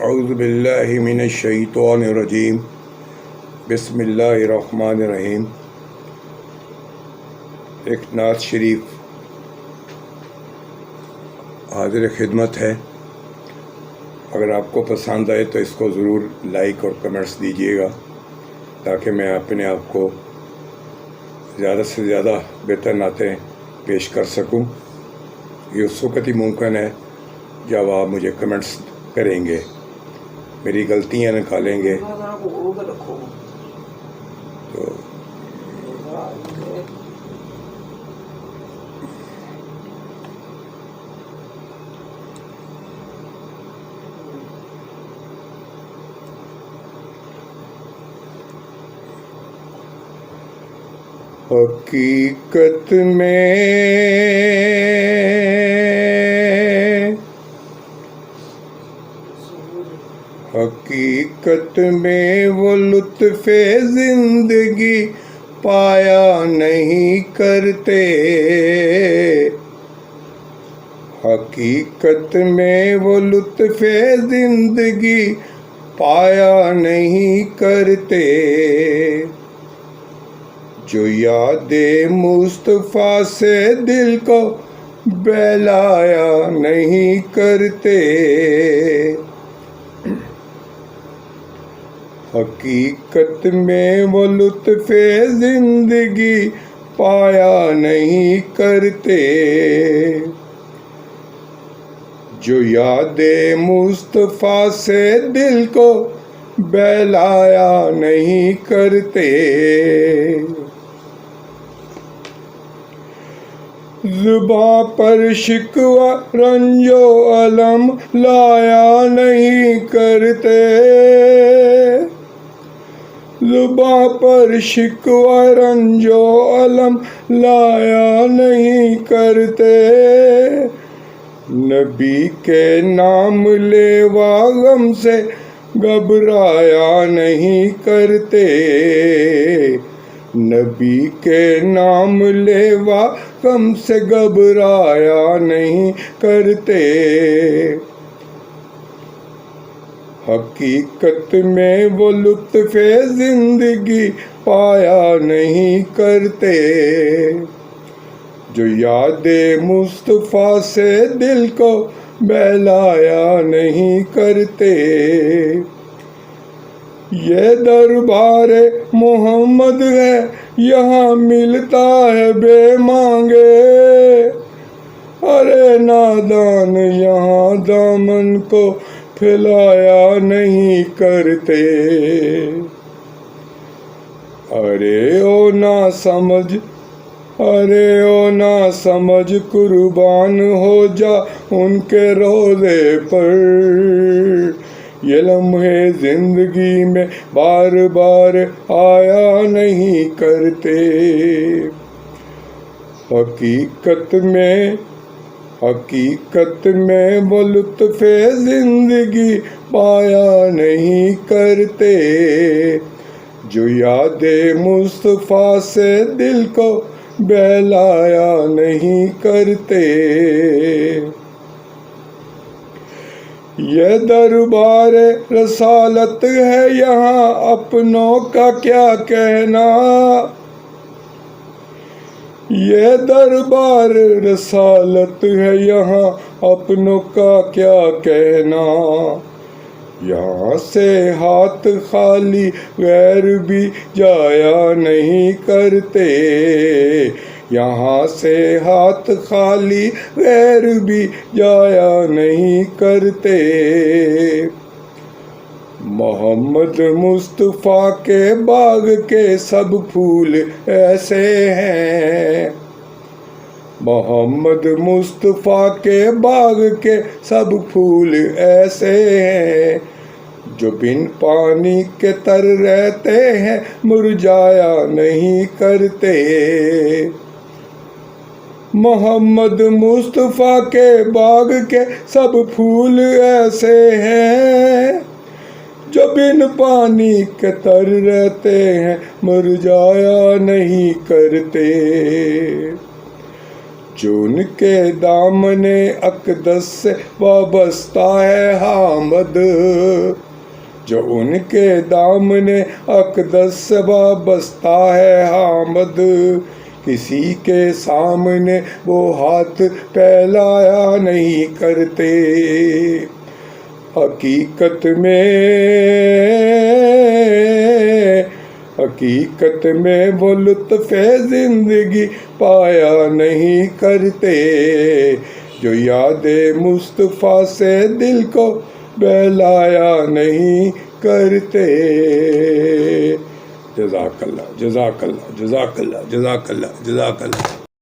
اعوذ باللہ من الشیطان الرجیم بسم اللہ الرحمن الرحیم۔ ایک نعت شریف حاضر خدمت ہے، اگر آپ کو پسند آئے تو اس کو ضرور لائک اور کمنٹس دیجیے گا تاکہ میں اپنے آپ کو زیادہ سے زیادہ بہتر نعتیں پیش کر سکوں۔ یہ اس وقت ہی ممکن ہے جب آپ مجھے کمنٹس کریں گے، میری غلطیاں نکالیں گے تو حقیقت میں وہ لطف زندگی پایا نہیں کرتے، حقیقت میں وہ لطف زندگی پایا نہیں کرتے، جو یاد مصطفیٰ سے دل کو بہلایا نہیں کرتے، حقیقت میں وہ لطف زندگی پایا نہیں کرتے، جو یاد مصطفیٰ سے دل کو بہلایا نہیں کرتے، زباں پر شکوہ رنج و الم لایا نہیں کرتے، زباں پر شکوہ رنج و الم لایا نہیں کرتے، نبی کے نام لیوا غم سے گھبرایا نہیں کرتے، نبی کے نام لیوا غم سے گھبرایا نہیں کرتے، حقیقت میں وہ لطف زندگی پایا نہیں کرتے، جو یاد مصطفیٰ سے دل کو بہلایا نہیں کرتے، یہ دربار محمد ہے یہاں ملتا ہے بے مانگے، ارے نادان یہاں دامن کو پھیلایا نہیں کرتے، ارے او نا سمجھ قربان ہو جا ان کے روضے پر، یہ لمحے زندگی میں بار بار آیا نہیں کرتے، حقیقت میں وہ لطف زندگی پایا نہیں کرتے، جو یاد مصطفیٰ سے دل کو بہلایا نہیں کرتے، یہ دربار رسالت ہے یہاں اپنوں کا کیا کہنا، یہ دربار رسالت ہے یہاں اپنوں کا کیا کہنا، یہاں سے ہاتھ خالی غیر بھی جایا نہیں کرتے، یہاں سے ہاتھ خالی غیر بھی جایا نہیں کرتے، محمد مصطفیٰ کے باغ کے سب پھول ایسے ہیں، محمد مصطفیٰ کے باغ کے سب پھول ایسے ہیں، جو بن پانی کے تر رہتے ہیں مرجھایا نہیں کرتے، محمد مصطفیٰ کے باغ کے سب پھول ایسے ہیں، جو بن پانی کے تر رہتے ہیں مرجھایا نہیں کرتے، جو ان کے دامن اقدس سے وابستہ ہے حامد، جو ان کے دامن اقدس سے وابستہ ہے حامد، کسی کے سامنے وہ ہاتھ پھیلایا نہیں کرتے، حقیقت میں وہ لطف زندگی پایا نہیں کرتے، جو یاد مصطفیٰ سے دل کو بہلایا نہیں کرتے۔ جزاک اللہ، جزاک اللہ، جزاک اللہ، جزاک اللہ، جزاک اللہ۔